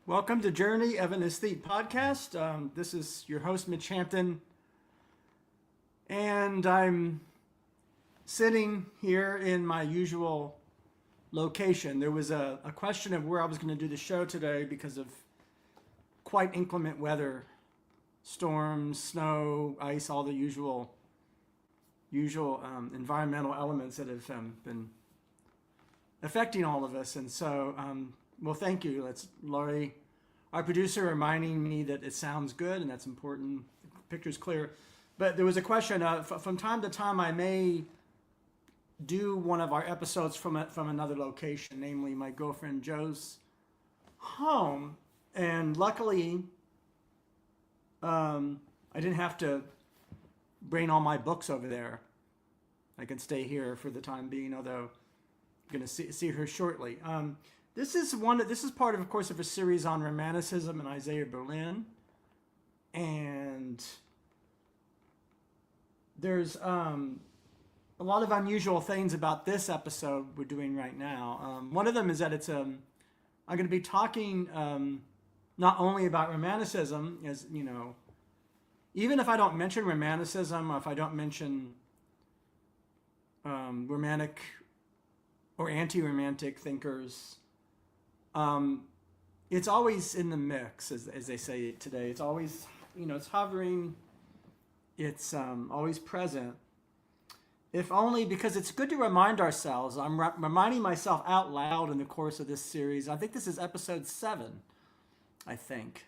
Welcome to Journey of an Aesthete podcast. This is your host, Mitch Hampton, and I'm sitting here in my usual location. There was a question of where I was going to do the show today because of quite inclement weather, storms, snow, ice, all the usual environmental elements that have been affecting all of us. And so, well, thank you. That's Laurie, our producer, reminding me that it sounds good, and that's important. The picture's clear. But there was a question, from time to time I may do one of our episodes from another location, namely my girlfriend Joe's home. And luckily, I didn't have to bring all my books over there. I can stay here for the time being, although I'm going to see her shortly. This is part of course, of a series on Romanticism and Isaiah Berlin. And there's a lot of unusual things about this episode we're doing right now. One of them is that I'm going to be talking not only about Romanticism, as you know, even if I don't mention Romanticism, or if I don't mention romantic or anti-romantic thinkers, it's always in the mix, as they say today. It's always, it's hovering. It's always present. If only because it's good to remind ourselves. I'm reminding myself out loud in the course of this series. I think this is episode 7, I think.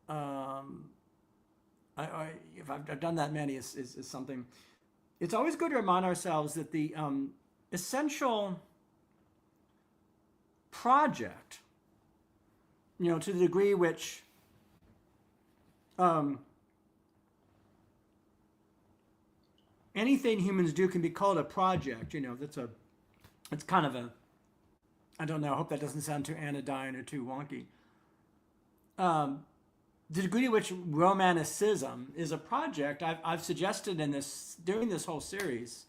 If I've done that many, is something. It's always good to remind ourselves that the essential project, to the degree which anything humans do can be called a project. It's kind of a, I don't know, I hope that doesn't sound too anodyne or too wonky. The degree to which Romanticism is a project, I've suggested during this whole series,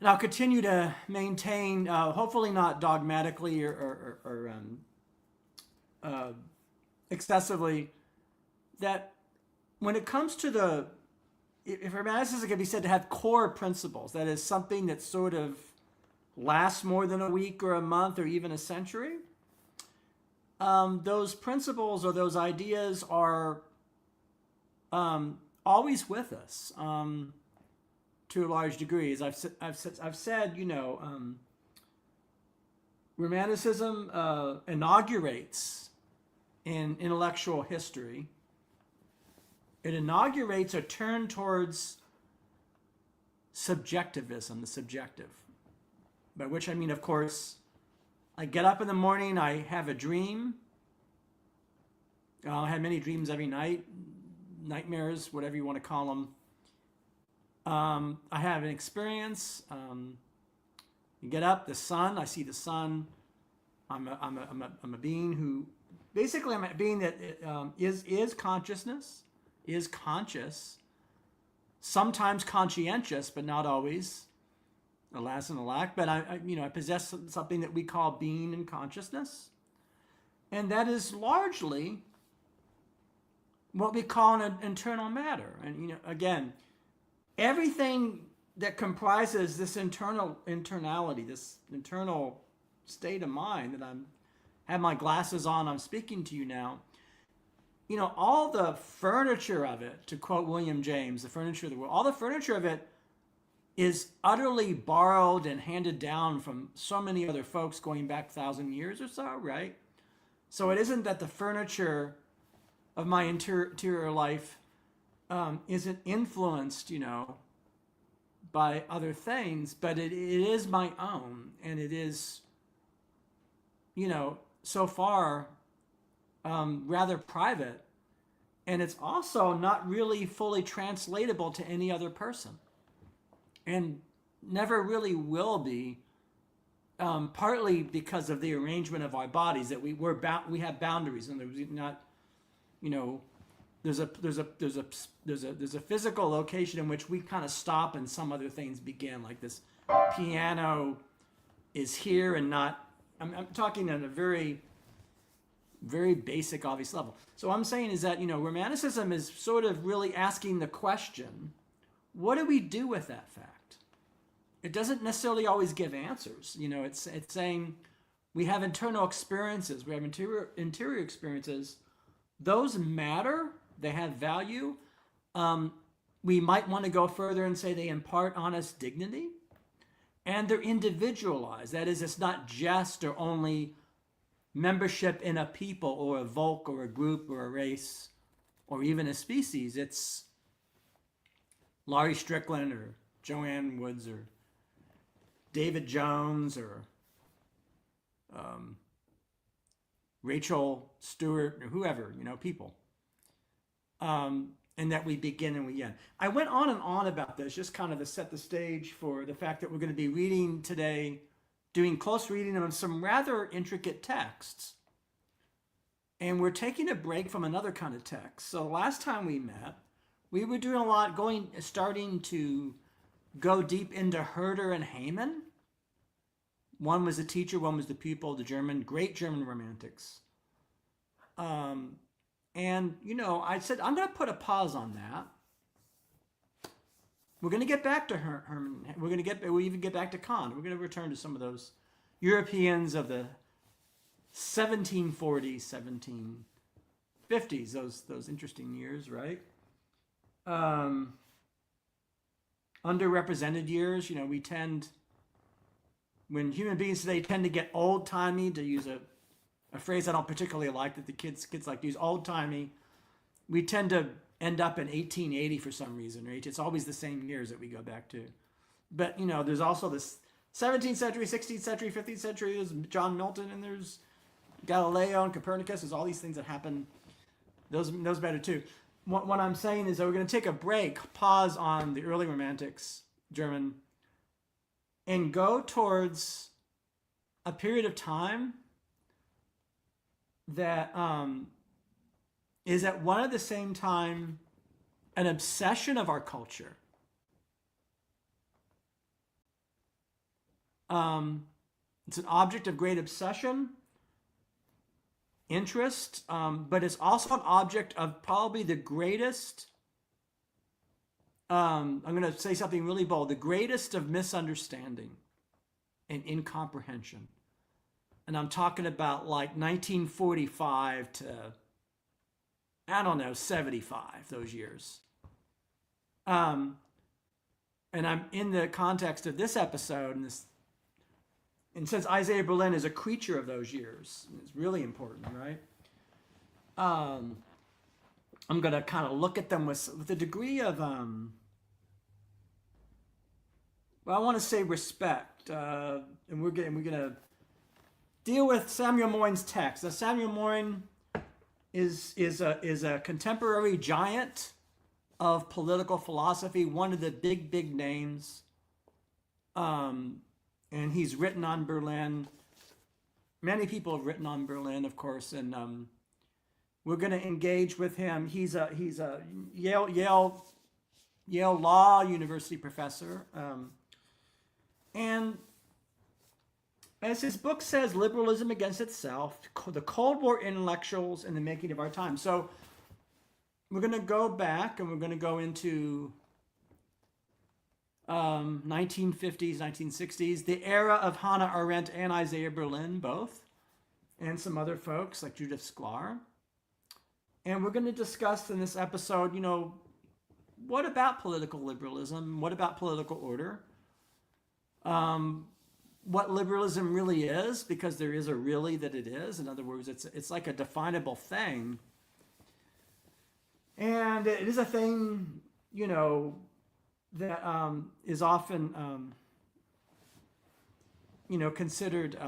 and I'll continue to maintain, hopefully not dogmatically or excessively, that when it comes to if Romanticism can be said to have core principles, that is something that sort of lasts more than a week or a month or even a century, those principles or those ideas are always with us. To a large degree, as I've said, Romanticism inaugurates in intellectual history. It inaugurates a turn towards subjectivism, the subjective. By which I mean, of course, I get up in the morning, I have a dream. I have many dreams every night, nightmares, whatever you want to call them. I have an experience. You get up, the sun. I see the sun. I'm a being who, basically, I'm a being that is consciousness, is conscious, sometimes conscientious, but not always. Alas and alack. But I possess something that we call being and consciousness, and that is largely what we call an internal matter. And again, everything that comprises this internality, this internal state of mind that have my glasses on, I'm speaking to you now. All the furniture of it, to quote William James, the furniture of the world, all the furniture of it is utterly borrowed and handed down from so many other folks going back 1,000 years or so, right? So it isn't that the furniture of my interior life isn't influenced, by other things, but it is my own, and it is, so far rather private, and it's also not really fully translatable to any other person, and never really will be, partly because of the arrangement of our bodies, that we have boundaries, and there's not, there's a physical location in which we kind of stop and some other things begin, like this piano is here and not. I'm talking in a very very basic, obvious level. So what I'm saying is that, Romanticism is sort of really asking the question, what do we do with that fact? It doesn't necessarily always give answers. It's saying we have internal experiences, we have interior experiences. Those matter, they have value. We might want to go further and say they impart on us dignity. And they're individualized. That is, it's not just or only membership in a people or a folk or a group or a race or even a species. It's Laurie Strickland or Joanne Woods or David Jones or Rachel Stewart or whoever, people. And that we begin and we end. I went on and on about this, just kind of to set the stage for the fact that we're going to be reading today, doing close reading of some rather intricate texts. And we're taking a break from another kind of text. So last time we met, we were doing a lot, starting to go deep into Herder and Hamann. One was the teacher, one was the pupil, the great German romantics. And, I said, I'm going to put a pause on that. We're going to get back to Herman. We'll even get back to Kant. We're going to return to some of those Europeans of the 1740s, 1750s, those interesting years, right? Underrepresented years, we tend, when human beings today tend to get old-timey, to use a phrase I don't particularly like that the kids like to use, old-timey, we tend to end up in 1880 for some reason, right? It's always the same years that we go back to. But, there's also this 17th century, 16th century, 15th century, there's John Milton, and there's Galileo and Copernicus, there's all these things that happen. Those matter too. What I'm saying is that we're going to take a break, pause on the early romantics, German, and go towards a period of time that is at one at the same time an obsession of our culture. It's an object of great obsession, interest, but it's also an object of probably the greatest, I'm going to say something really bold, the greatest of misunderstanding and incomprehension. And I'm talking about like 1945 to, 75, those years. And I'm in the context of this episode, and since Isaiah Berlin is a creature of those years, it's really important, right? I'm going to kind of look at them with a degree of, I want to say respect. And we're going to deal with Samuel Moyn's text. Now, Samuel Moyn is a contemporary giant of political philosophy, one of the big names. And he's written on Berlin. Many people have written on Berlin, of course, and we're going to engage with him. He's a Yale Law University professor, and as his book says, Liberalism Against Itself, the Cold War Intellectuals and the Making of Our Time. So we're going to go back and we're going to go into 1950s, 1960s, the era of Hannah Arendt and Isaiah Berlin, both, and some other folks like Judith Sklar. And we're going to discuss in this episode, what about political liberalism? What about political order? What liberalism really is, because there is a really that it is. In other words, it's like a definable thing. And it is a thing, that is often, considered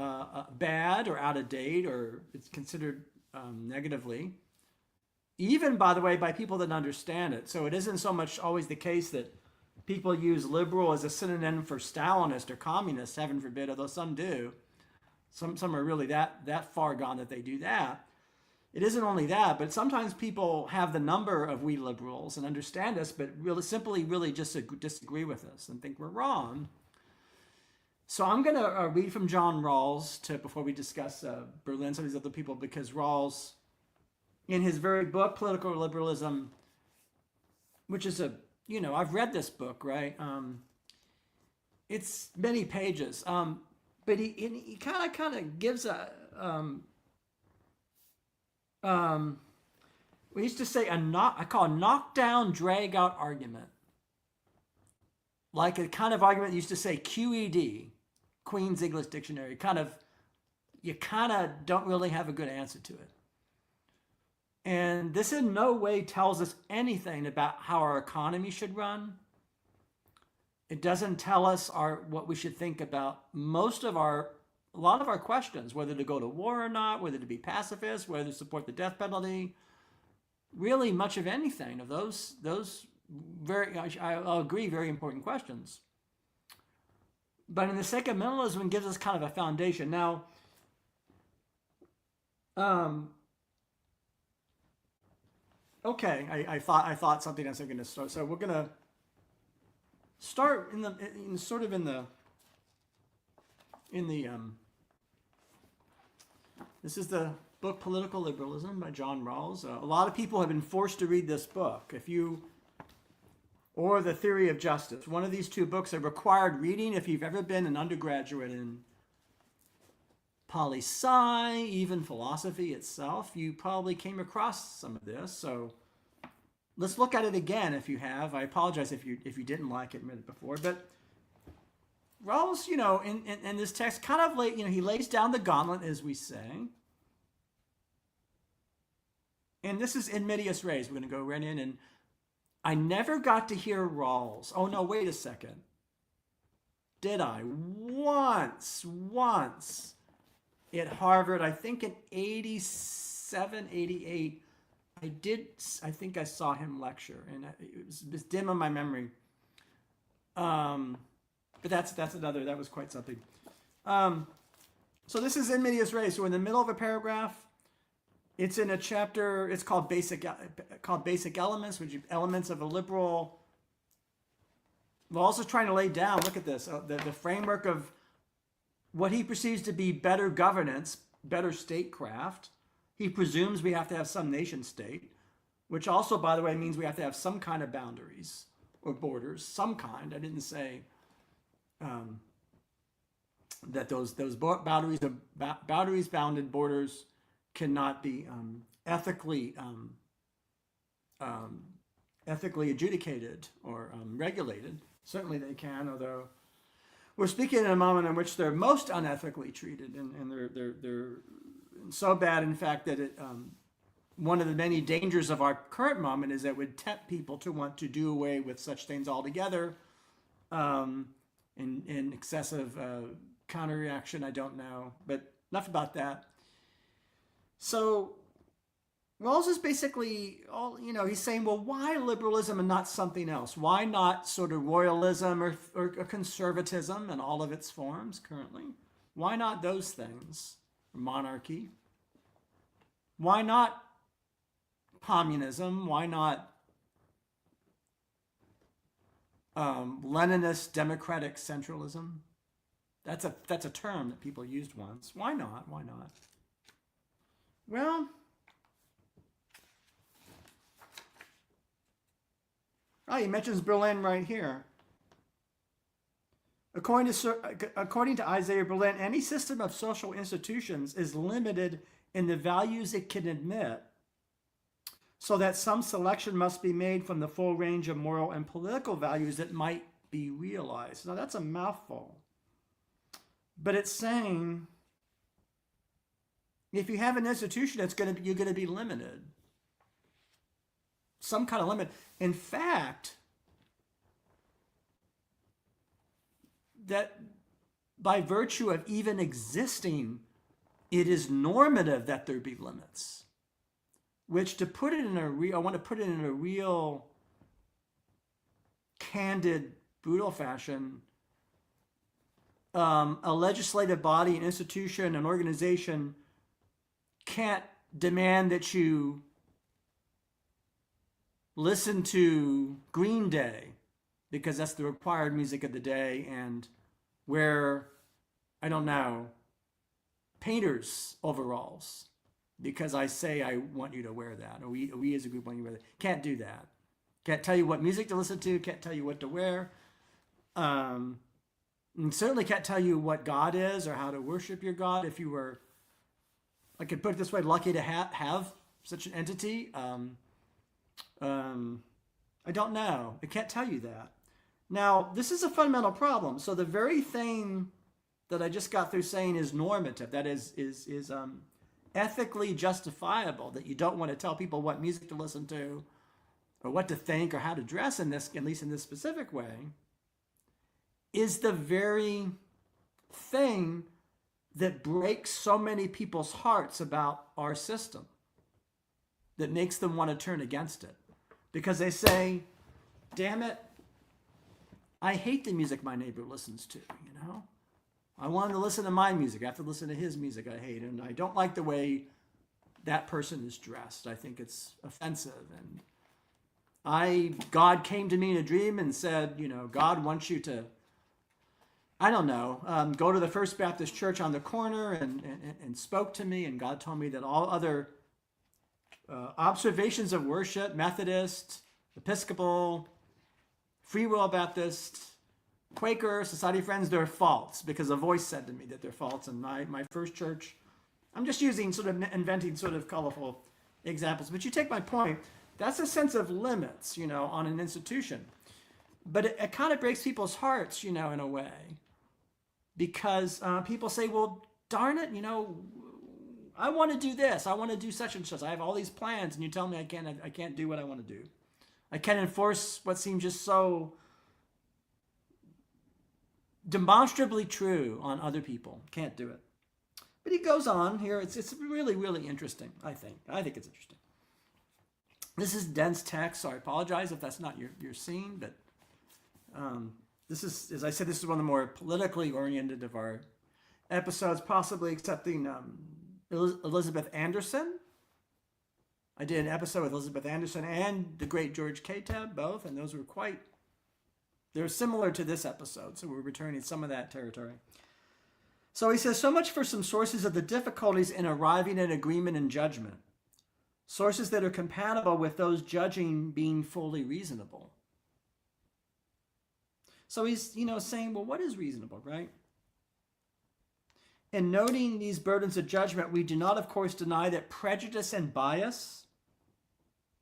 bad or out of date, or it's considered negatively. Even, by the way, by people that understand it. So it isn't so much always the case that people use liberal as a synonym for Stalinist or communist, heaven forbid, although some do. Some are really that far gone that they do that. It isn't only that, but sometimes people have the number of we liberals and understand us, but really simply just disagree with us and think we're wrong. So I'm going to read from John Rawls before we discuss Berlin, some of these other people, because Rawls, in his very book, Political Liberalism, which is I've read this book, right? It's many pages, but he kind of gives we used to say I call a knockdown, drag out argument, like a kind of argument used to say QED, Queen's English Dictionary. You kind of don't really have a good answer to it. And this in no way tells us anything about how our economy should run. It doesn't tell us what we should think about a lot of our questions, whether to go to war or not, whether to be pacifist, whether to support the death penalty, really much of anything of those I'll agree, very important questions. But in the sake of minimalism, it gives us kind of a foundation. Now, okay, I thought something else I'm going to start. So we're going to start this is the book Political Liberalism by John Rawls. A lot of people have been forced to read this book. Or The Theory of Justice. One of these two books are required reading if you've ever been an undergraduate in poli-sci, even philosophy itself. You probably came across some of this. So let's look at it again if you have. I apologize if you didn't like it before. But Rawls, in this text, kind of he lays down the gauntlet, as we say. And this is in medias res. We're going to go right in. And I never got to hear Rawls. Oh, no, wait a second. Did I? Once at Harvard, I think in 87, 88, I think I saw him lecture. And it was dim in my memory. But that was quite something. So this is in medias res. So in the middle of a paragraph, it's in a chapter. It's called Basic Elements, which are elements of a liberal. Rawls is trying to lay down. Look at this. The framework of what he perceives to be better governance, better statecraft. He presumes we have to have some nation state, which also, by the way, means we have to have some kind of boundaries or borders, some kind. I didn't say that those boundaries bounded borders cannot be ethically adjudicated or regulated. Certainly they can, although we're speaking in a moment in which they're most unethically treated, and they're so bad, in fact, that one of the many dangers of our current moment is that it would tempt people to want to do away with such things altogether. In excessive counter-reaction, I don't know, but enough about that. So Rawls is basically he's saying, well, why liberalism and not something else? Why not sort of royalism or conservatism in all of its forms currently? Why not those things? Monarchy? Why not communism? Why not Leninist democratic centralism? That's a term that people used once. Why not? Why not? Well, he mentions Berlin right here. According to Isaiah Berlin, any system of social institutions is limited in the values it can admit, so that some selection must be made from the full range of moral and political values that might be realized. Now, that's a mouthful. But it's saying, if you have an institution, you're going to be limited. Some kind of limit. In fact, that by virtue of even existing, it is normative that there be limits. Which, I want to put it in a real candid, brutal fashion. A legislative body, an institution, an organization can't demand that you listen to Green Day because that's the required music of the day, and wear I don't know, painter's overalls because I say I want you to wear that, or we as a group want you to wear that. Can't do that. Can't tell you what music to listen to. Can't tell you what to wear. And certainly can't tell you what God is or how to worship your God. If you were, I could put it this way, lucky to have such an entity. I don't know. I can't tell you that. Now, this is a fundamental problem. So the very thing that I just got through saying is normative, that is ethically justifiable, that you don't want to tell people what music to listen to or what to think or how to dress in this, at least in this specific way, is the very thing that breaks so many people's hearts about our system, that makes them want to turn against it. Because they say, damn it, I hate the music my neighbor listens to, you know? I want to listen to my music. I have to listen to his music I hate. And I don't like the way that person is dressed. I think it's offensive. And God came to me in a dream and said, you know, God wants you to, I don't know, go to the First Baptist Church on the corner and spoke to me. And God told me that all other observations of worship, Methodist, Episcopal, Free Will Baptist, Quaker, Society of Friends, they're false, because a voice said to me that they're false. And my first church, I'm just using sort of inventing sort of colorful examples, but you take my point. That's a sense of limits, you know, on an institution. But it kind of breaks people's hearts, you know, in a way, because people say, well, darn it, you know, I want to do this. I want to do such and such. I have all these plans, and you tell me I can't do what I want to do. I can't enforce what seems just so demonstrably true on other people. Can't do it. But he goes on here. It's really, really interesting, I think. I think it's interesting. This is dense text, so I apologize if that's not your scene, but this is, as I said, this is one of the more politically oriented of our episodes, possibly excepting Elizabeth Anderson. I did an episode with Elizabeth Anderson and the great George Kateb, both, and those were they're similar to this episode, so we're returning some of that territory. So he says, so much for some sources of the difficulties in arriving at agreement and judgment. Sources that are compatible with those judging being fully reasonable. So he's, you know, saying, well, what is reasonable, right? In noting these burdens of judgment, we do not, of course, deny that prejudice and bias,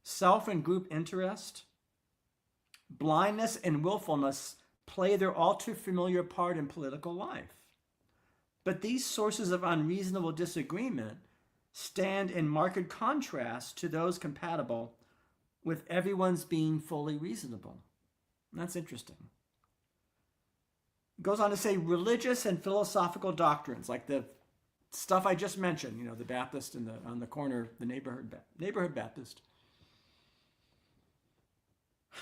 self and group interest, blindness and willfulness play their all too familiar part in political life. But these sources of unreasonable disagreement stand in marked contrast to those compatible with everyone's being fully reasonable. And that's interesting. It goes on to say religious and philosophical doctrines, like the stuff I just mentioned, you know, the Baptist on the corner, the neighborhood Baptist.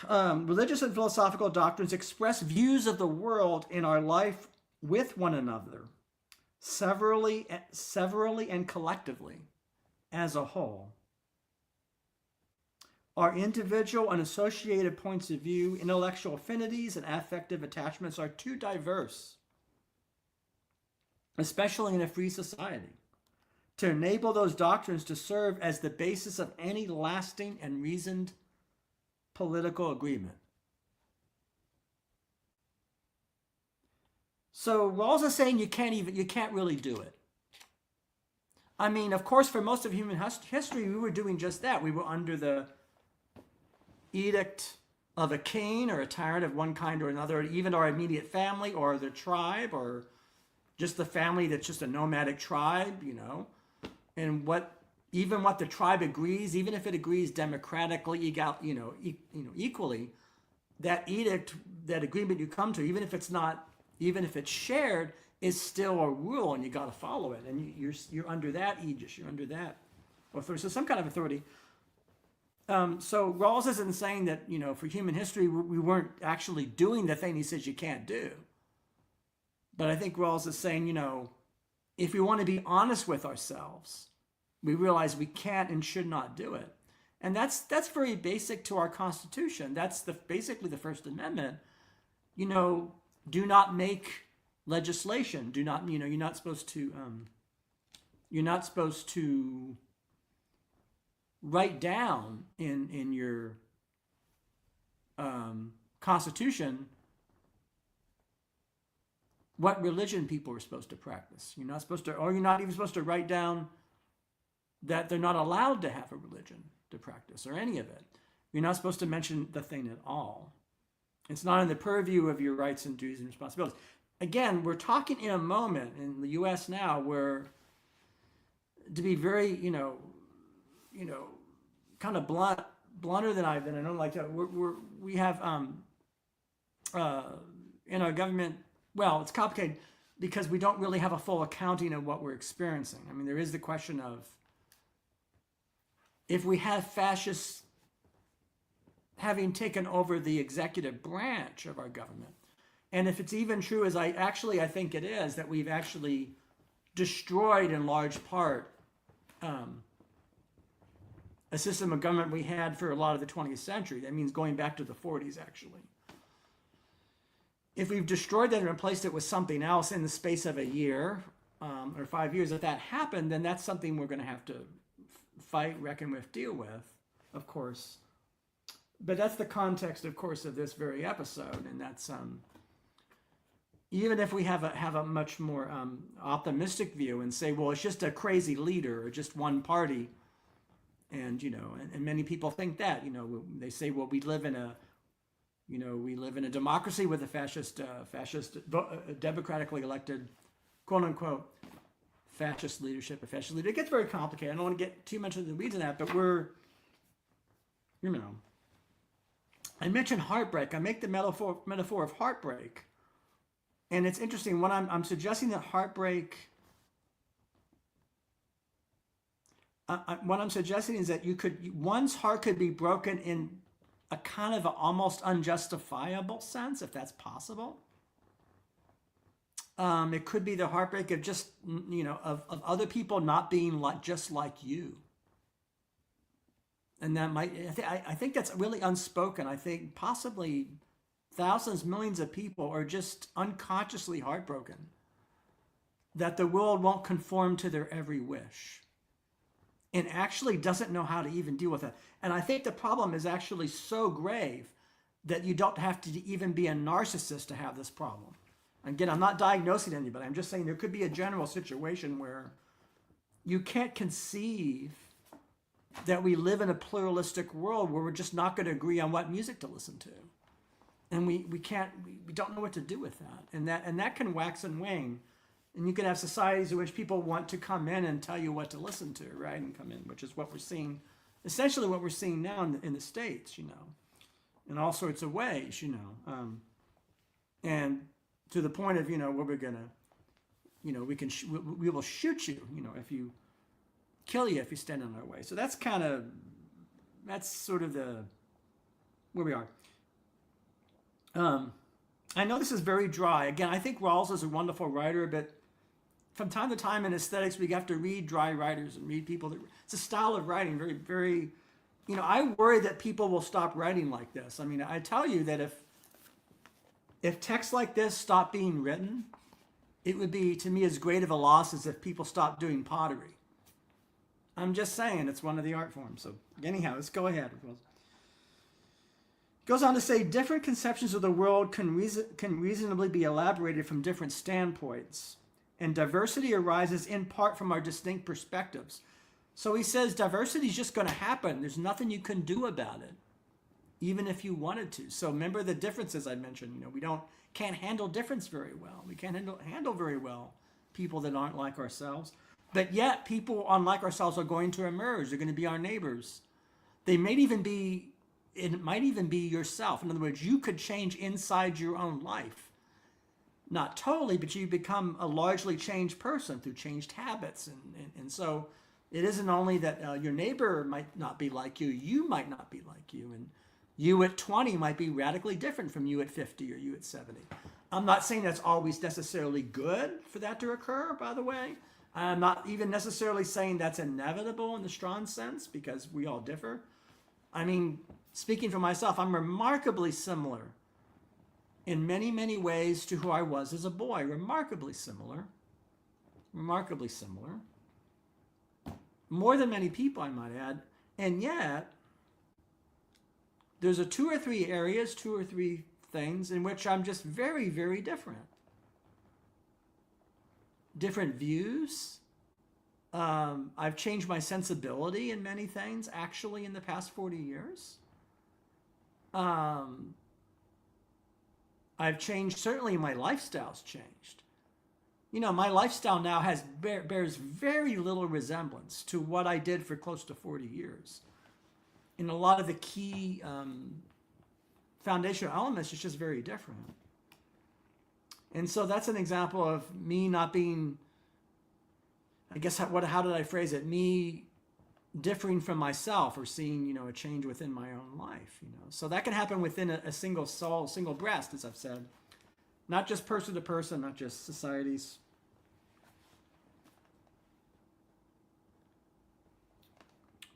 Religious and philosophical doctrines express views of the world in our life with one another, severally and collectively, as a whole. Our individual and associated points of view, intellectual affinities, and affective attachments are too diverse, especially in a free society, to enable those doctrines to serve as the basis of any lasting and reasoned political agreement. So Rawls is saying you can't really do it. I mean, of course, for most of human history, we were doing just that. We were under the edict of a king or a tyrant of one kind or another, even our immediate family or the tribe or just the family that's just a nomadic tribe, you know, and what the tribe agrees, even if it agrees democratically, equally, that edict, that agreement you come to, even if it's shared, is still a rule, and you got to follow it, and you're under that aegis, you're under that authority, so some kind of authority. So Rawls isn't saying that, you know, for human history we weren't actually doing the thing he says you can't do, but I think Rawls is saying, you know, if we want to be honest with ourselves, we realize we can't and should not do it. And that's very basic to our Constitution. That's basically the First Amendment. You know, do not make legislation. Do not, you're not supposed to write down in your constitution what religion people are supposed to practice. You're not supposed to, or you're not even supposed to write down that they're not allowed to have a religion to practice or any of it. You're not supposed to mention the thing at all. It's not in the purview of your rights and duties and responsibilities. Again, we're talking in a moment in the U.S. now where, to be very, kind of blunter than I don't like that. We have in our government. Well, it's complicated because we don't really have a full accounting of what we're experiencing. I mean, there is the question of if we have fascists having taken over the executive branch of our government, and if it's even true as I think it is, that we've actually destroyed in large part a system of government we had for a lot of the 20th century. That means going back to the 40s, actually. If we've destroyed that and replaced it with something else in the space of a year or 5 years, if that happened, then that's something we're going to have to fight, reckon with, deal with, of course. But that's the context, of course, of this very episode, and that's even if we have a much more optimistic view and say, well, it's just a crazy leader or just one party, and and many people think that they say, well, we live in a democracy with a fascist, democratically elected, quote unquote, fascist leadership, a fascist leader. It gets very complicated. I don't want to get too much into the weeds in that, but we're, I mentioned heartbreak. I make the metaphor of heartbreak. And it's interesting when I'm suggesting that heartbreak, what I'm suggesting is that one's heart could be broken in a kind of an almost unjustifiable sense, if that's possible. It could be the heartbreak of just, of other people not being just like you. And that I think that's really unspoken. I think possibly thousands, millions of people are just unconsciously heartbroken that the world won't conform to their every wish and actually doesn't know how to even deal with it. And I think the problem is actually so grave that you don't have to even be a narcissist to have this problem. Again, I'm not diagnosing anybody. I'm just saying there could be a general situation where you can't conceive that we live in a pluralistic world where we're just not going to agree on what music to listen to. And we don't know what to do with that. And that can wax and wane. And you can have societies in which people want to come in and tell you what to listen to, right? And come in, which is what we're seeing, essentially what we're seeing now in the States, in all sorts of ways, and to the point of, where we're gonna, we will shoot you, if you kill you if you stand in our way. So that's sort of where we are. I know this is very dry. Again, I think Rawls is a wonderful writer, but from time to time in aesthetics, we have to read dry writers and read people it's a style of writing, very, very, I worry that people will stop writing like this. I mean, I tell you that if texts like this stop being written, it would be, to me, as great of a loss as if people stopped doing pottery. I'm just saying, it's one of the art forms. So anyhow, let's go ahead. Goes on to say, different conceptions of the world can reasonably be elaborated from different standpoints, and diversity arises in part from our distinct perspectives. So he says diversity is just going to happen. There's nothing you can do about it, even if you wanted to. So remember the differences I mentioned. We can't handle difference very well. We can't handle very well people that aren't like ourselves. But yet people unlike ourselves are going to emerge. They're going to be our neighbors. It might even be yourself. In other words, you could change inside your own life. Not totally, but you become a largely changed person through changed habits. And so it isn't only that your neighbor might not be like you might not be like you. And you at 20 might be radically different from you at 50 or you at 70. I'm not saying that's always necessarily good for that to occur, by the way. I'm not even necessarily saying that's inevitable in the strong sense, because we all differ. I mean, speaking for myself, I'm remarkably similar in many, many ways to who I was as a boy. Remarkably similar. Remarkably similar. More than many people, I might add. And yet, there's two or three areas, two or three things in which I'm just very, very different. Different views. I've changed my sensibility in many things, actually, in the past 40 years. I've changed, certainly my lifestyle's changed. You know, my lifestyle now bears very little resemblance to what I did for close to 40 years. In a lot of the key foundational elements, it's just very different. And so that's an example of me not being, I guess, how did I phrase it? Me differing from myself, or seeing, you know, a change within my own life, you know. So that can happen within a single soul, single breast, as I've said. Not just person to person, not just societies.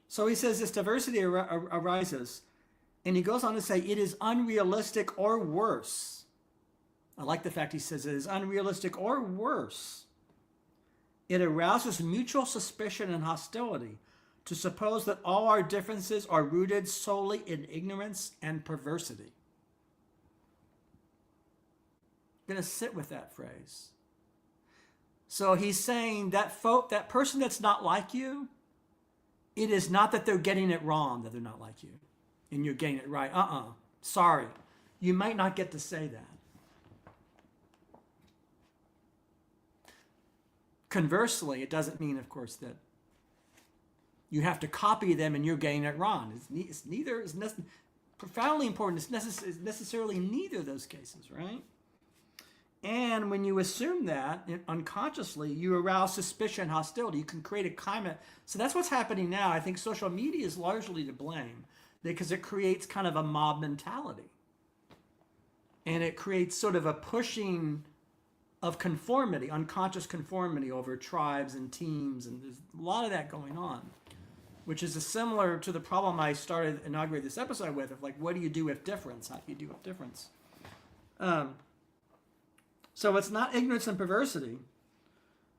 So he says this diversity arises, and he goes on to say it is unrealistic or worse. I like the fact he says it is unrealistic or worse. It arouses mutual suspicion and hostility to suppose that all our differences are rooted solely in ignorance and perversity. I'm going to sit with that phrase. So he's saying that that person that's not like you, it is not that they're getting it wrong that they're not like you, and you're getting it right. Sorry. You might not get to say that. Conversely, it doesn't mean, of course, that you have to copy them and you're getting it wrong. It's profoundly important. It's necessarily neither of those cases, right? And when you assume that unconsciously, you arouse suspicion and hostility. You can create a climate. So that's what's happening now. I think social media is largely to blame because it creates kind of a mob mentality. And it creates sort of a pushing of conformity, unconscious conformity over tribes and teams. And there's a lot of that going on, which is similar to the problem I inaugurated this episode with, of like, what do you do with difference? How do you do with difference? So it's not ignorance and perversity.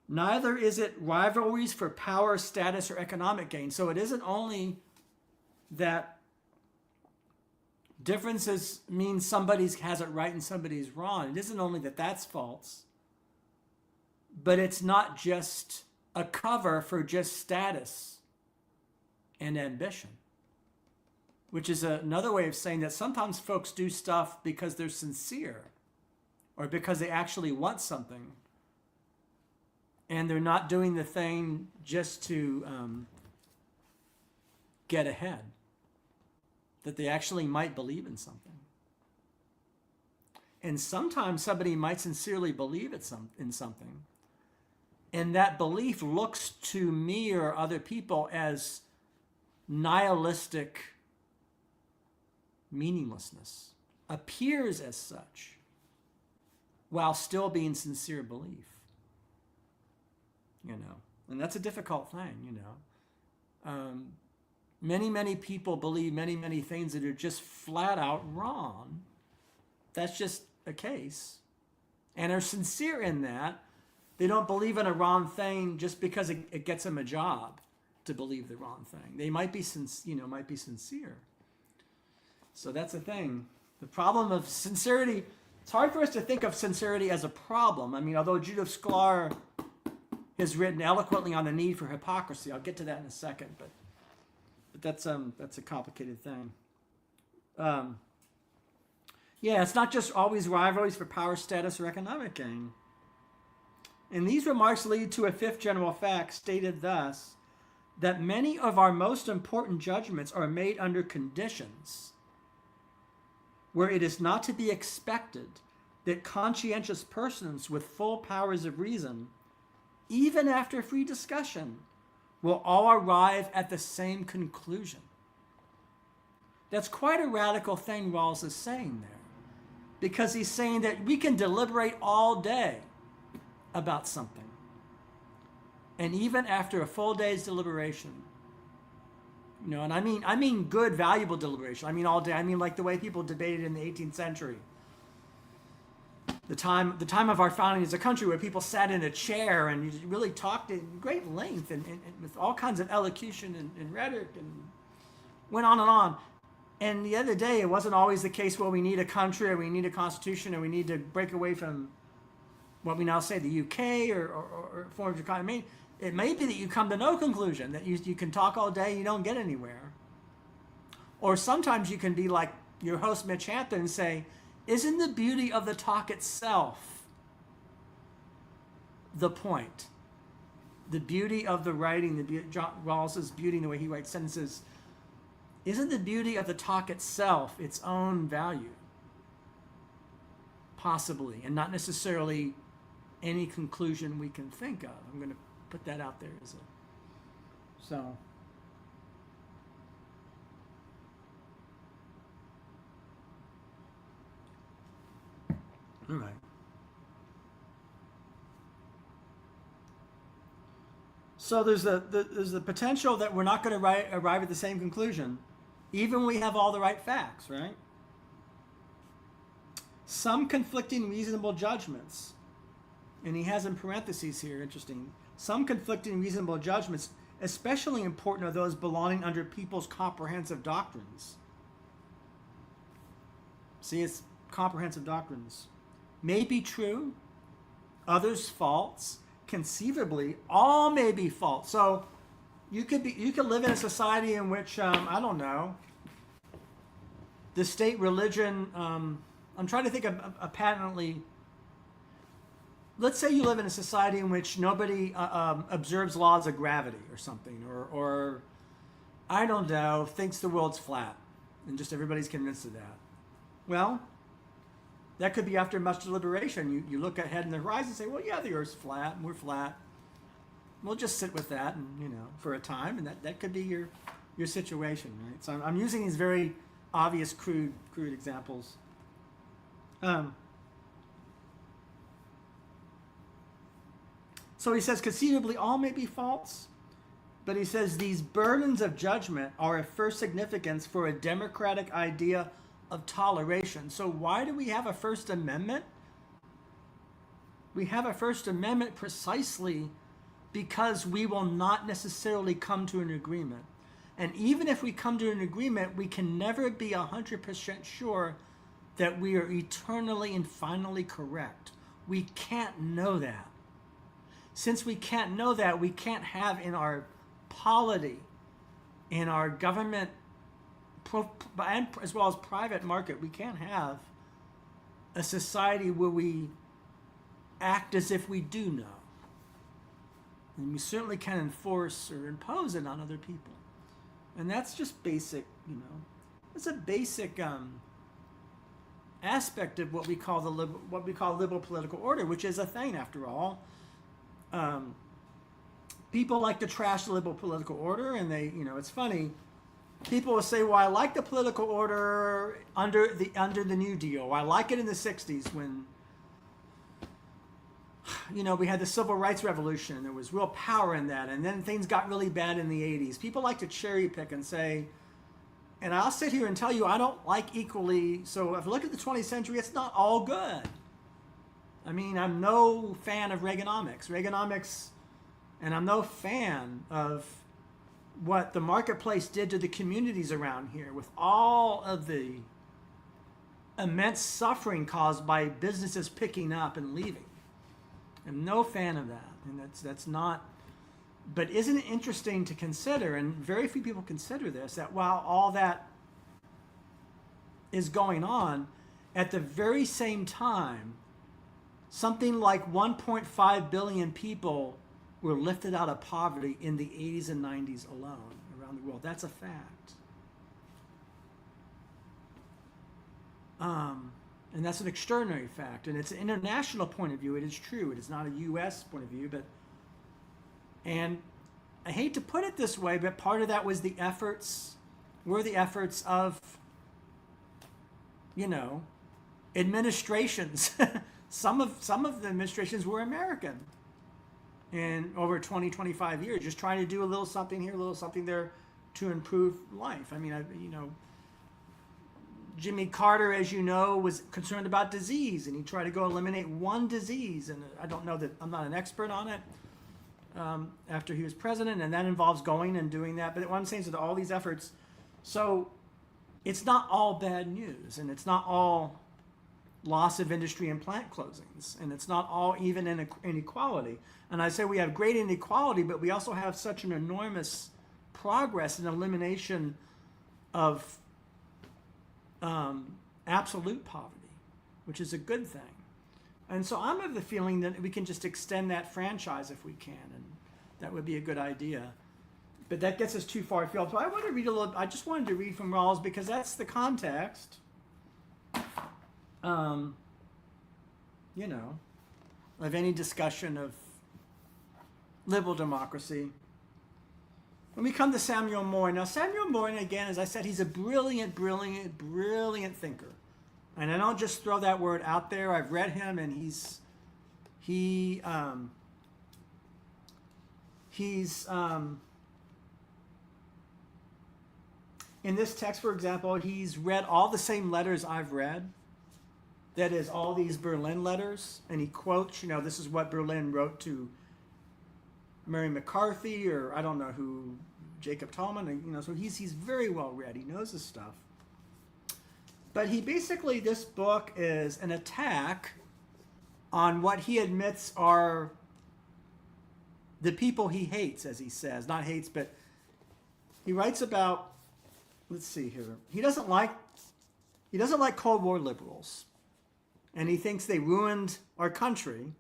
Neither is it rivalries for power, status, or economic gain. So it isn't only that differences mean somebody has it right and somebody's wrong. It isn't only that that's false, but it's not just a cover for just status and ambition, which is another way of saying that sometimes folks do stuff because they're sincere, or because they actually want something, and they're not doing the thing just to get ahead, that they actually might believe in something. And sometimes somebody might sincerely believe in something, and that belief looks to me or other people as nihilistic meaninglessness, appears as such, while still being sincere belief, you know. And that's a difficult thing, you know. Many, many people believe many, many things that are just flat out wrong. That's just a case. And are sincere in that. They don't believe in a wrong thing just because it gets them a job to believe the wrong thing. They might be sincere. So that's the thing. The problem of sincerity, it's hard for us to think of sincerity as a problem. I mean, although Judith Sklar has written eloquently on the need for hypocrisy, I'll get to that in a second, but that's a complicated thing. Yeah, it's not just always rivalries for power, status, or economic gain. And these remarks lead to a fifth general fact stated thus, that many of our most important judgments are made under conditions where it is not to be expected that conscientious persons with full powers of reason, even after free discussion, will all arrive at the same conclusion. That's quite a radical thing Rawls is saying there, because he's saying that we can deliberate all day about something, and even after a full day's deliberation, you know, and I mean good, valuable deliberation. I mean all day. I mean like the way people debated in the 18th century. the time of our founding as a country, where people sat in a chair and you really talked in great length and with all kinds of elocution and rhetoric and went on and on. And the other day, it wasn't always the case, well, we need a country or we need a constitution or we need to break away from what we now say the UK or forms of economy. It may be that you come to no conclusion, that you can talk all day and you don't get anywhere. Or sometimes you can be like your host, Mitch Hampton, and say, isn't the beauty of the talk itself the point? The beauty of the writing, John Rawls's beauty in the way he writes sentences, isn't the beauty of the talk itself its own value? Possibly, and not necessarily any conclusion we can think of. I'm going to put that out there as a, so. All right. So there's the potential that we're not going to arrive at the same conclusion, even when we have all the right facts, right? Some conflicting reasonable judgments, and he has in parentheses here, interesting, some conflicting reasonable judgments, especially important are those belonging under people's comprehensive doctrines. See, it's comprehensive doctrines. May be true, others false, conceivably all may be false. So you could live in a society in which I don't know, the state religion, I'm trying to think of a patently, let's say you live in a society in which nobody observes laws of gravity or something, or I don't know, thinks the world's flat and just everybody's convinced of that. Well, that could be after much deliberation. You look ahead in the horizon and say, well, yeah, the Earth's flat and we're flat. We'll just sit with that, and for a time, and that could be your situation, right? So I'm using these very obvious, crude examples. So he says, conceivably all may be false, but he says these burdens of judgment are of first significance for a democratic idea of toleration. So why do we have a First Amendment? We have a First Amendment precisely because we will not necessarily come to an agreement. And even if we come to an agreement, we can never be 100% sure that we are eternally and finally correct. We can't know that. Since we can't know that, we can't have in our polity, in our government, as well as private market, we can't have a society where we act as if we do know. And we certainly can enforce or impose it on other people. And that's just basic, it's a basic aspect of what we call liberal political order, which is a thing after all. People like to trash the liberal political order, and they, it's funny. People will say, well, I like the political order under the New Deal. I like it in the 60s when, we had the Civil Rights Revolution. There was real power in that. And then things got really bad in the 80s. People like to cherry pick and say, and I'll sit here and tell you, I don't like equally. So if you look at the 20th century, it's not all good. I mean, I'm no fan of Reaganomics, and I'm no fan of what the marketplace did to the communities around here with all of the immense suffering caused by businesses picking up and leaving. I'm no fan of that, and that's not. But isn't it interesting to consider, and very few people consider this, that while all that is going on, at the very same time, something like 1.5 billion people were lifted out of poverty in the 80s and 90s alone around the world. That's a fact. And that's an extraordinary fact. And it's an international point of view. It is true. It is not a U.S. point of view. And I hate to put it this way, but part of that was the efforts of, administrations. Some of the administrations were American. And over 20, 25 years, just trying to do a little something here, a little something there to improve life. I mean, Jimmy Carter, as you know, was concerned about disease, and he tried to go eliminate one disease. And I don't know that, I'm not an expert on it, after he was president, and that involves going and doing that. But what I'm saying is that all these efforts, so it's not all bad news, and it's not all loss of industry and plant closings, and it's not all even inequality. And I say we have great inequality, but we also have such an enormous progress in elimination of absolute poverty, which is a good thing. And so I'm of the feeling that we can just extend that franchise if we can, and that would be a good idea. But that gets us too far afield. So I want to read a little. I just wanted to read from Rawls because that's the context. You know, of any discussion of liberal democracy. When we come to Samuel Moyne, now Samuel Moyne, again, as I said, he's a brilliant, brilliant, brilliant thinker. And I don't just throw that word out there. I've read him, and he's in this text, for example, he's read all the same letters I've read. That is, all these Berlin letters, and he quotes, you know, this is what Berlin wrote to Mary McCarthy, or I don't know who, Jacob Tallman, you know, so he's very well read. He knows his stuff. But he basically, this book is an attack on what he admits are the people he hates, as he says. Not hates, but he writes about, let's see here. He doesn't like Cold War liberals. And he thinks they ruined our country.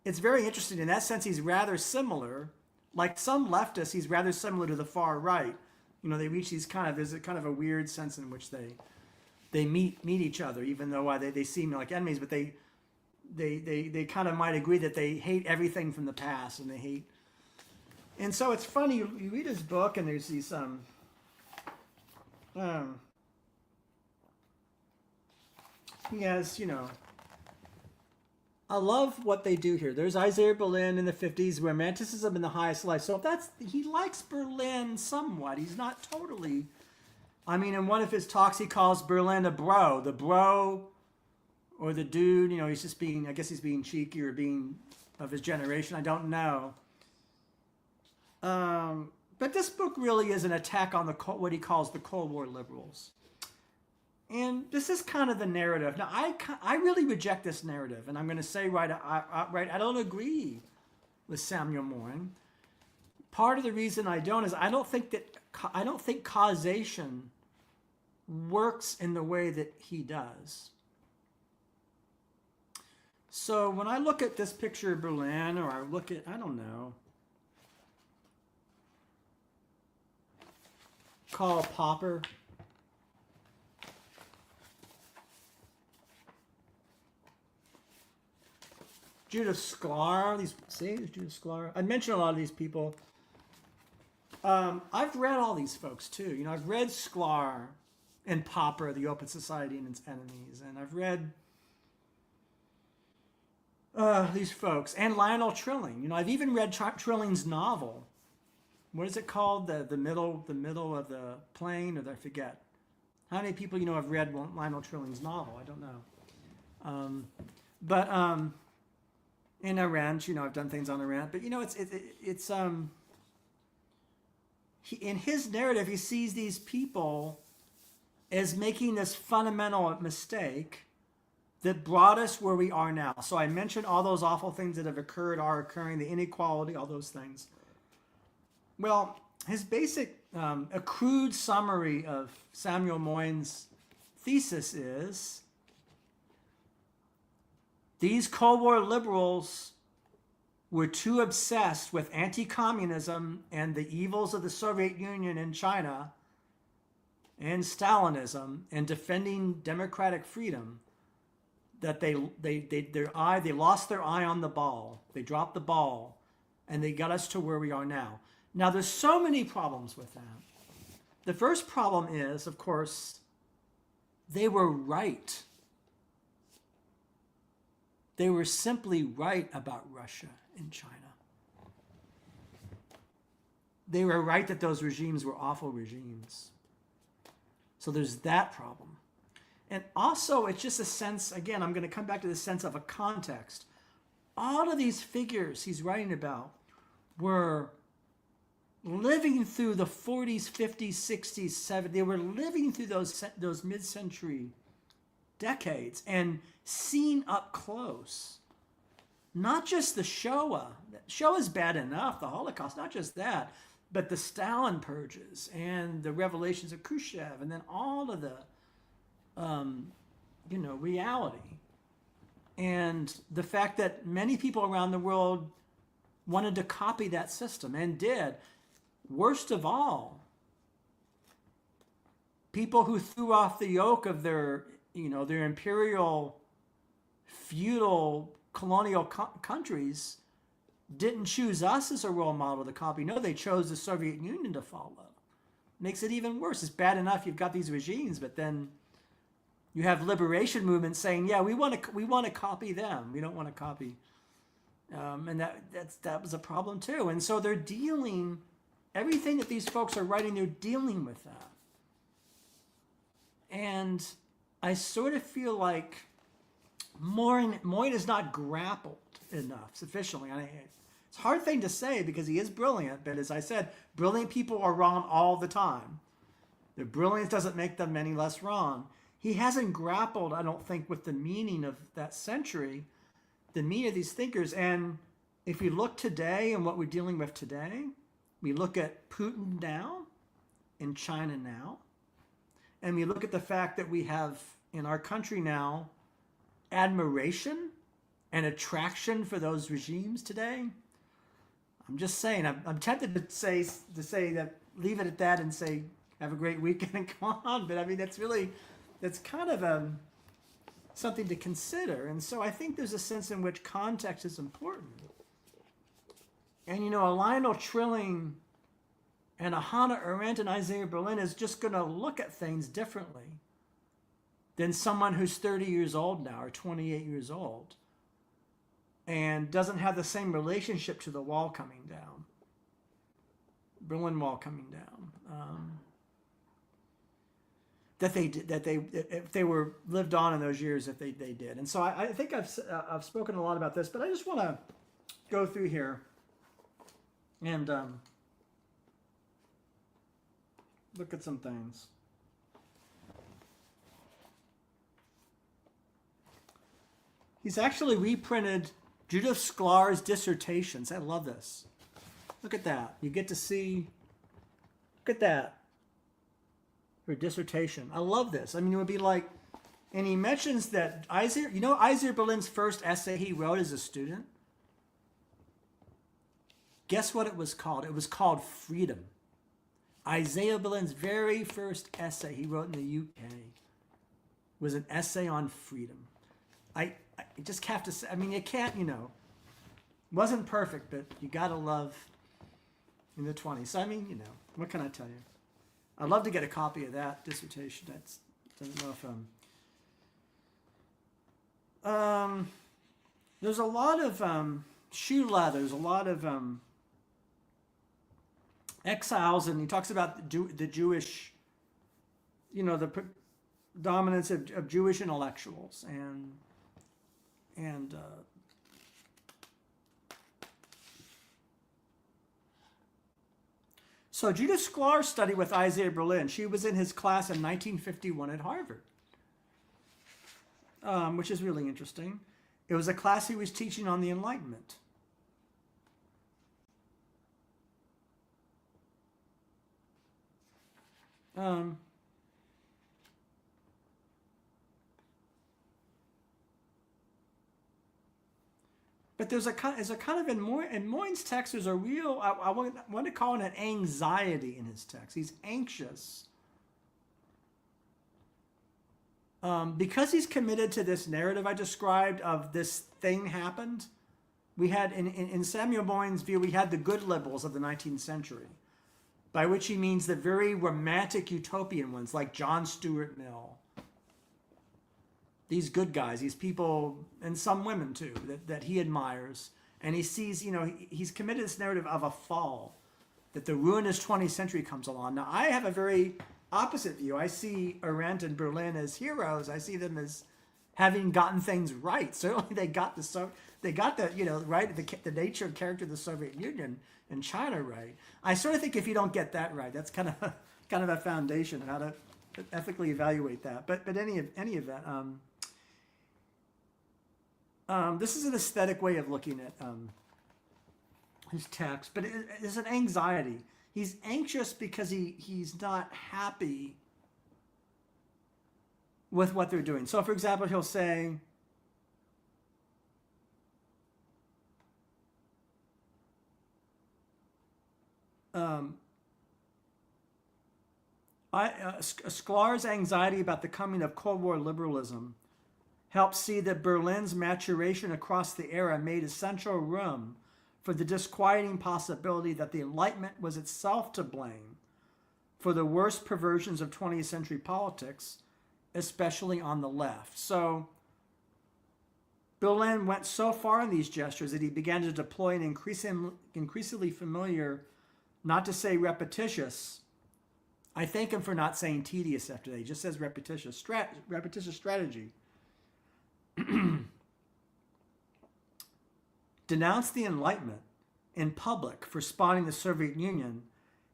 It's very interesting. In that sense, he's rather similar. Like some leftists, he's rather similar to the far right. You know, they reach these there's a kind of a weird sense in which they meet each other, even though they seem like enemies, but they kind of might agree that they hate everything from the past, and they hate. And so it's funny, you read his book, and there's these he has, you know, I love what they do here. There's Isaiah Berlin in the 50s, Romanticism in the Highest Life. So he likes Berlin somewhat. He's not totally, I mean, in one of his talks, he calls Berlin a bro. The bro, or the dude, you know, he's just being, I guess he's being cheeky or being of his generation. I don't know. But this book really is an attack on what he calls the Cold War liberals. And this is kind of the narrative. Now, I really reject this narrative, and I'm going to say right, I don't agree with Samuel Moyne. Part of the reason I don't is I don't think causation works in the way that he does. So when I look at this picture of Berlin, or I look at, I don't know, Karl Popper. Judith Sklar, there's Judith Sklar. I mentioned a lot of these people. I've read all these folks too. You know, I've read Sklar and Popper, The Open Society and Its Enemies, and I've read these folks, and Lionel Trilling. You know, I've even read Trilling's novel. What is it called? The middle of the plane, or I forget. How many people you know have read Lionel Trilling's novel? I don't know. In Arendt, you know, I've done things on Arendt, but you know, in his narrative, he sees these people as making this fundamental mistake that brought us where we are now. So I mentioned all those awful things that have occurred, are occurring, the inequality, all those things. Well, his basic, a crude summary of Samuel Moyne's thesis is, these Cold War liberals were too obsessed with anti-communism and the evils of the Soviet Union and China and Stalinism and defending democratic freedom that they lost their eye on the ball. They dropped the ball, and they got us to where we are now. Now, there's so many problems with that. The first problem is, of course, they were right. They were simply right about Russia and China. They were right that those regimes were awful regimes. So there's that problem. And also, it's just a sense, again, I'm going to come back to the sense of a context. All of these figures he's writing about were living through the 40s, 50s, 60s, 70s. They were living through those mid-century decades and seen up close. Not just the Shoah. Shoah is bad enough, the Holocaust, not just that, but the Stalin purges and the revelations of Khrushchev, and then all of the, reality. And the fact that many people around the world wanted to copy that system and did. Worst of all, people who threw off the yoke of their imperial, feudal, colonial countries didn't choose us as a role model to copy. No, they chose the Soviet Union to follow. Makes it even worse. It's bad enough you've got these regimes, but then you have liberation movements saying, yeah, we want to copy them. We don't want to copy. And that was a problem too. And so they're dealing, everything that these folks are writing, they're dealing with that. And I sort of feel like Moyne is not grappled enough sufficiently. It's a hard thing to say because he is brilliant, but as I said, brilliant people are wrong all the time. Their brilliance doesn't make them any less wrong. He hasn't grappled, I don't think, with the meaning of that century, the meaning of these thinkers. And if we look today and what we're dealing with today, we look at Putin now, in China now, and we look at the fact that we have in our country now admiration and attraction for those regimes today. I'm just saying, I'm tempted to say that, leave it at that and say, have a great weekend and come on. But I mean, that's kind of something to consider. And so I think there's a sense in which context is important. And, a Lionel Trilling and a Hannah Arendt and Isaiah Berlin is just going to look at things differently than someone who's 30 years old now or 28 years old and doesn't have the same relationship to the wall coming down, Berlin Wall coming down. If they were lived on in those years, if they did. And so I think I've spoken a lot about this, but I just want to go through here and look at some things. He's actually reprinted Judith Sklar's dissertations. I love this. Look at that. You get to see, look at that. Her dissertation. I love this. I mean, it would be like, and he mentions that Isaiah Berlin's first essay he wrote as a student? Guess what it was called? It was called Freedom. Isaiah Berlin's very first essay he wrote in the UK was an essay on freedom. I just have to say, I mean, you can't, wasn't perfect, but you got to love in the 20s. So, I mean, what can I tell you? I'd love to get a copy of that dissertation. Doesn't know if there's a lot of shoe leather. There's a lot of exiles, and he talks about the Jewish, the dominance of Jewish intellectuals and so Judith Sklar studied with Isaiah Berlin. She was in his class in 1951 at Harvard, which is really interesting. It was a class he was teaching on the Enlightenment. But there's a kind of in Moyne's text, there's a real, I want to call it an anxiety in his text. He's anxious. Because he's committed to this narrative I described of this thing happened, we had, in Samuel Moyne's view, we had the good liberals of the 19th century, by which he means the very romantic utopian ones like John Stuart Mill. These good guys, these people, and some women too, that he admires. And he sees, he's committed to this narrative of a fall, that the ruinous 20th century comes along. Now, I have a very opposite view. I see Arendt and Berlin as heroes. I see them as having gotten things right. Certainly, they got the right, the nature and character of the Soviet Union and China right. I sort of think if you don't get that right, that's kind of a foundation of how to ethically evaluate that. But any event, this is an aesthetic way of looking at his text, but it's an anxiety. He's anxious because he's not happy with what they're doing. So, for example, he'll say, Sklar's anxiety about the coming of Cold War liberalism helps see that Berlin's maturation across the era made essential room for the disquieting possibility that the Enlightenment was itself to blame for the worst perversions of 20th century politics, especially on the left. So Berlin went so far in these gestures that he began to deploy an increasingly familiar, not to say repetitious, I thank him for not saying tedious after that. He just says repetitious strategy. Denounced the Enlightenment in public for spawning the Soviet Union,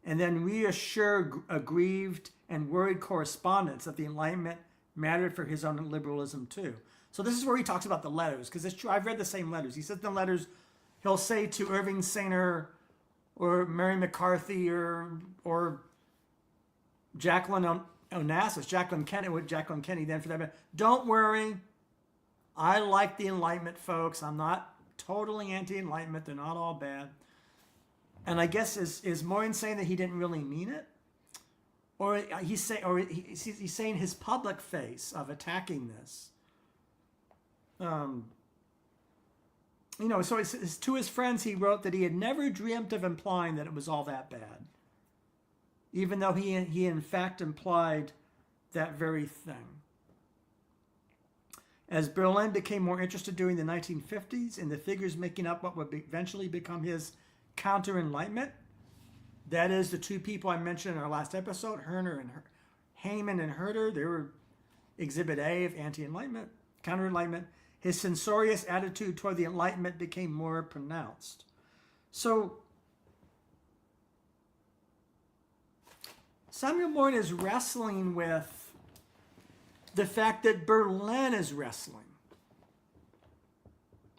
and then reassure aggrieved and worried correspondents that the Enlightenment mattered for his own liberalism too. So this is where he talks about the letters, because it's true. I've read the same letters. He says in the letters, he'll say to Irving Singer or Mary McCarthy or Jacqueline Onassis, Jacqueline Kennedy then for that matter, don't worry, I like the Enlightenment folks. I'm not totally anti-Enlightenment. They're not all bad. And I guess is Moyne saying that he didn't really mean it? Or he's saying his public face of attacking this. So it's to his friends he wrote that he had never dreamt of implying that it was all that bad, even though he in fact implied that very thing. As Berlin became more interested during the 1950s in the figures making up what would eventually become his counter-enlightenment, that is the two people I mentioned in our last episode, Hamann and Herder, they were exhibit A of anti-enlightenment, counter-enlightenment. His censorious attitude toward the Enlightenment became more pronounced. So Samuel Moyne is wrestling with the fact that Berlin is wrestling.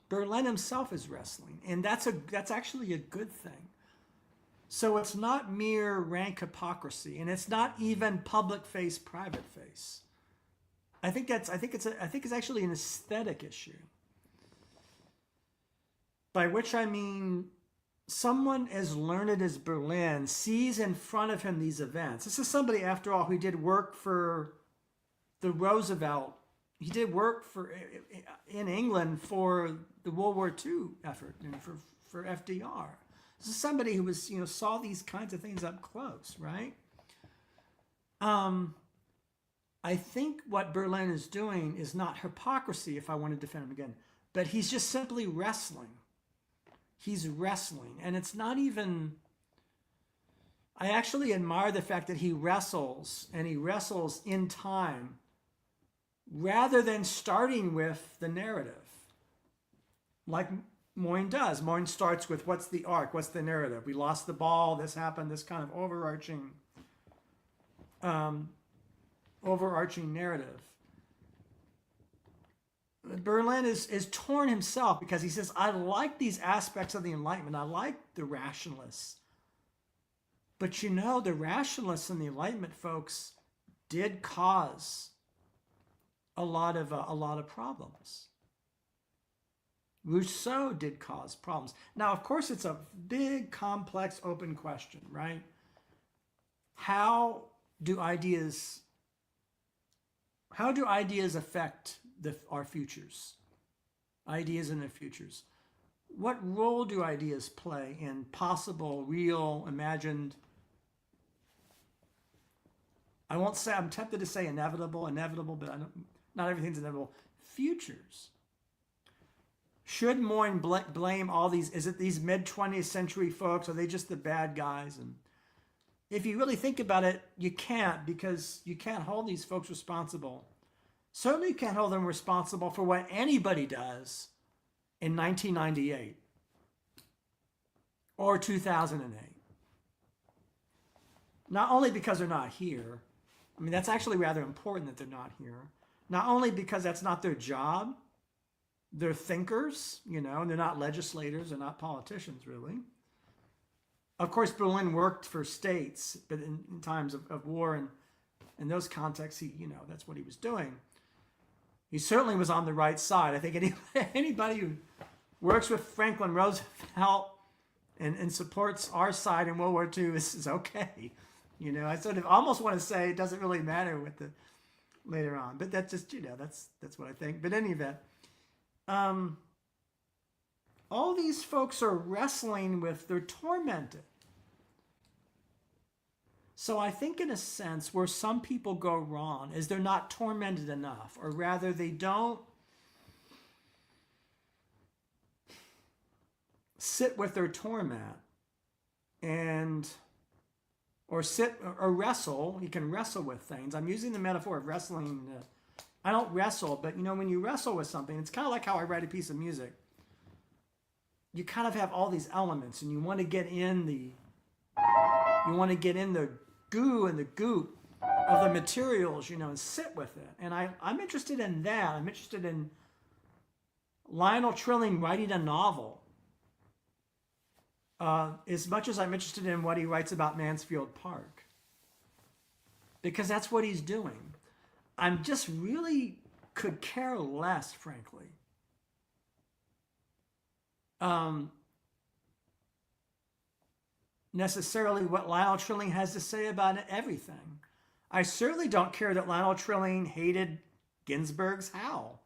Berlin himself is wrestling, and that's actually a good thing. So it's not mere rank hypocrisy, and it's not even public face, private face. I think it's actually an aesthetic issue. By which I mean someone as learned as Berlin sees in front of him these events. This is somebody, after all, who did work for the Roosevelt. He did work in England for the World War II effort and for FDR. This is somebody who was, saw these kinds of things up close, right? I think what Berlin is doing is not hypocrisy, if I want to defend him again, but he's just simply wrestling. He's wrestling, and it's not even... I actually admire the fact that he wrestles, and he wrestles in time, rather than starting with the narrative, like Moyne does. Moyne starts with, what's the arc? What's the narrative? We lost the ball. This happened. This kind of overarching narrative. Berlin is torn himself because he says, I like these aspects of the Enlightenment. I like the rationalists. But the rationalists and the Enlightenment folks did cause a lot of problems. Rousseau did cause problems. Now, of course, it's a big, complex, open question, right? How do ideas affect our futures? Ideas and their futures. What role do ideas play in possible, real, imagined? I'm tempted to say inevitable, but not everything's inevitable. Futures. Should Moyne blame all these? Is it these mid-20th century folks? Are they just the bad guys? And if you really think about it, you can't, because you can't hold these folks responsible. Certainly you can't hold them responsible for what anybody does in 1998 or 2008. Not only because they're not here, I mean, that's actually rather important that they're not here. Not only because that's not their job, they're thinkers, and they're not legislators, they're not politicians, really. Of course, Berlin worked for states, but in times of war and in those contexts, that's what he was doing. He certainly was on the right side. I think anybody who works with Franklin Roosevelt and supports our side in World War II is okay. I sort of almost want to say it doesn't really matter with the later on, but that's just, that's what I think. But in any event, all these folks are wrestling with, they're tormented. So I think in a sense where some people go wrong is they're not tormented enough, or rather they don't sit with their torment or sit or wrestle. You can wrestle with things. I'm using the metaphor of wrestling. I don't wrestle, but when you wrestle with something, it's kind of like how I write a piece of music. You kind of have all these elements, and you want to get in the goo and the goop of the materials, and sit with it. And I'm interested in that. I'm interested in Lionel Trilling writing a novel as much as I'm interested in what he writes about Mansfield Park, because that's what he's doing. I'm just really could care less, frankly. Necessarily what Lionel Trilling has to say about everything. I certainly don't care that Lionel Trilling hated Ginsberg's Howl.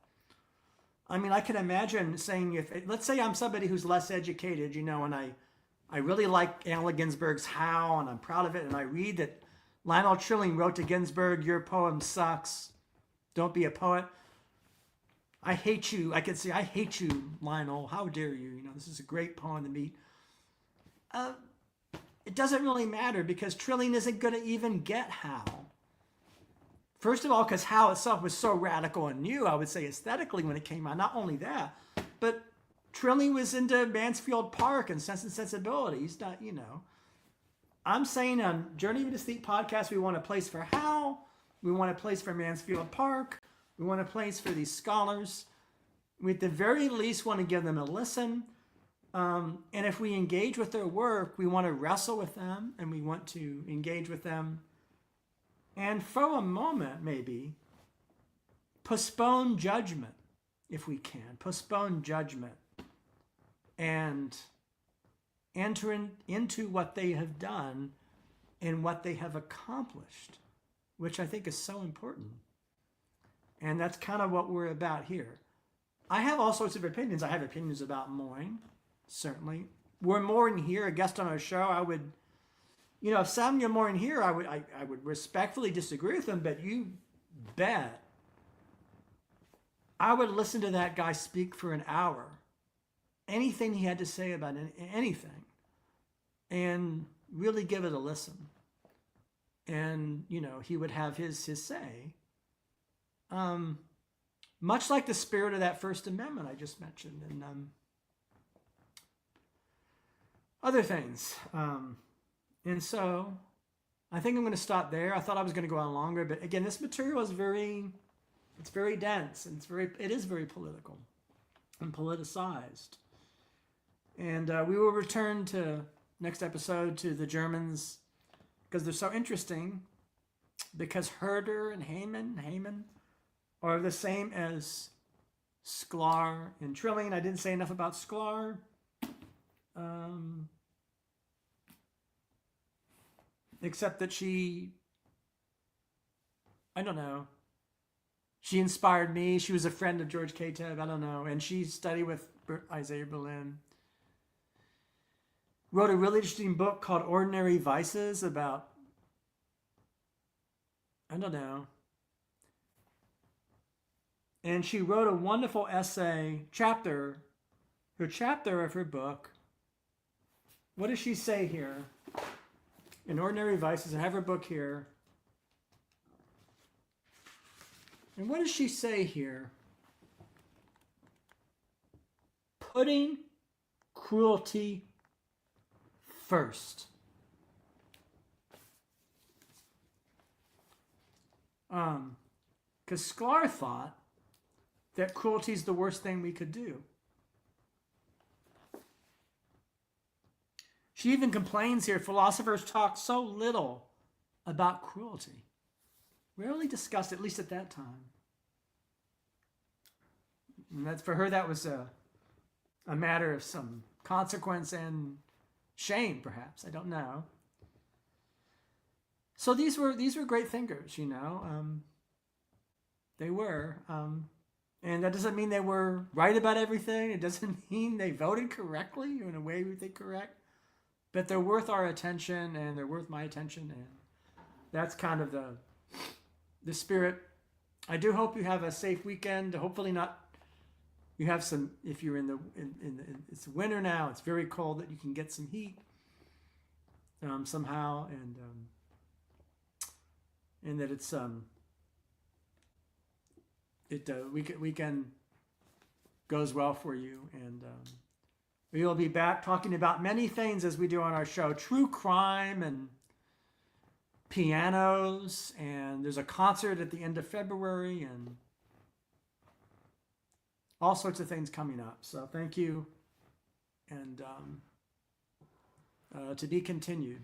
I mean, I can imagine saying, let's say I'm somebody who's less educated, and I really like Allen Ginsberg's Howl, and I'm proud of it, and I read that Lionel Trilling wrote to Ginsberg, "Your poem sucks. Don't be a poet. I hate you." I could say, "I hate you, Lionel. How dare you? This is a great poem to me." It doesn't really matter, because Trilling isn't going to even get Howl. First of all, because Howl itself was so radical and new, I would say aesthetically when it came out. Not only that, but Trilling was into Mansfield Park and Sense and Sensibility. He's not, I'm saying on Journey to Sleep podcast, we want a place for Howl. We want a place for Mansfield Park. We want a place for these scholars. We at the very least want to give them a listen. And if we engage with their work, we want to wrestle with them, and we want to engage with them. And for a moment, maybe, postpone judgment, if we can. Postpone judgment and enter into what they have done and what they have accomplished, which I think is so important. And that's kind of what we're about here. I have all sorts of opinions. I have opinions about Moyne, certainly. Were Moyne here, a guest on our show, I would, if Samuel Moyne here, I would respectfully disagree with him, but you bet I would listen to that guy speak for an hour. Anything he had to say about anything, and really give it a listen. And, he would have his say. Much like the spirit of that First Amendment I just mentioned, and other things. And so I think I'm going to stop there. I thought I was going to go on longer, but again, this material is very dense, and it is very political and politicized. And we will return to next episode to the Germans, because they're so interesting, because Herder and Hamann are the same as Sklar and Trilling. I didn't say enough about Sklar. Except that she inspired me. She was a friend of George Kateb, I don't know. And she studied with Isaiah Berlin. Wrote a really interesting book called Ordinary Vices about, And she wrote a wonderful essay, her chapter of her book. What does she say here? in Ordinary Vices. I have her book here. And what does she say here? Putting cruelty first. Because Sklar thought that cruelty is the worst thing we could do. She even complains here, philosophers talk so little about cruelty. Rarely discussed, at least at that time. And that's, for her, that was a matter of some consequence and shame, perhaps. I don't know. So these were great thinkers, you know. They were. And that doesn't mean they were right about everything. It doesn't mean they voted correctly in a way we think correct. But they're worth our attention, and they're worth my attention. And that's kind of the spirit. I do hope you have a safe weekend. Hopefully not. You have some, if you're in it's winter now, it's very cold, that you can get some heat somehow, and that it's weekend goes well for you, and we will be back talking about many things as we do on our show: true crime and pianos, and there's a concert at the end of February, and all sorts of things coming up. So thank you, and to be continued.